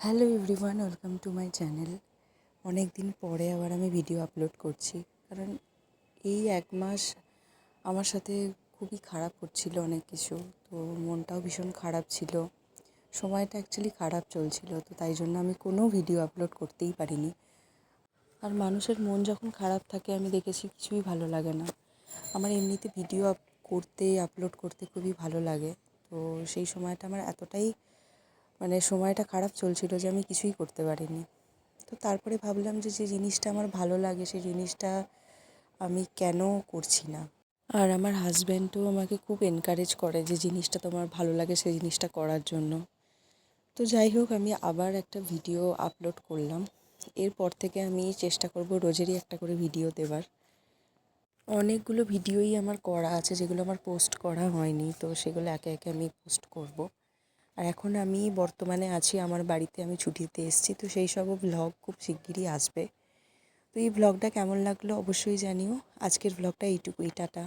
Hello everyone, welcome to my channel. অনেক দিন পরে আবার আমি ভিডিও আপলোড করছি, কারণ এই 1 মাস আমার সাথে খুবই খারাপ হচ্ছিল অনেক কিছু। তো মনটাও ভীষণ খারাপ ছিল, সময়টা অ্যাকচুয়ালি খারাপ চলছিল, তো তাই জন্য আমি কোনো ভিডিও আপলোড করতেই পারিনি। আর মানুষের মন যখন খারাপ থাকে আমি দেখেছি কিছুই ভালো লাগে না। আমার এমনিতে ভিডিও করতে আপলোড করতে খুবই ভালো লাগে। তো সেই সময়টা আমার এতটাই সময়টা খারাপ চলছিল যে আমি কিছুই করতে পারিনি। তো তারপরে ভাবলাম যে যে জিনিসটা আমার ভালো লাগে সেই জিনিসটা আমি কেন করছি না। আর আমার হাজব্যান্ডও আমাকে খুব এনকারেজ করে যে জিনিসটা তোমার ভালো লাগে সেই জিনিসটা করার জন্য। তো যাই হোক, আমি আবার একটা ভিডিও আপলোড করলাম। এরপর থেকে আমি চেষ্টা করব রোজেরই একটা করে ভিডিও দেওয়ার। অনেকগুলো ভিডিওই আমার করা আছে যেগুলো আমার পোস্ট করা হয়নি, তো সেগুলো একে একে আমি পোস্ট করব। আর এখন আমি বর্তমানে আছি আমার বাড়িতে, আমি ছুটিতে এসেছি, তো সেই সব ভ্লগ খুব শিগগিরই আসবে। তো এই ভ্লগটা কেমন লাগলো অবশ্যই জানিও। আজকের ভ্লগটা এইটুকুই, টাটা।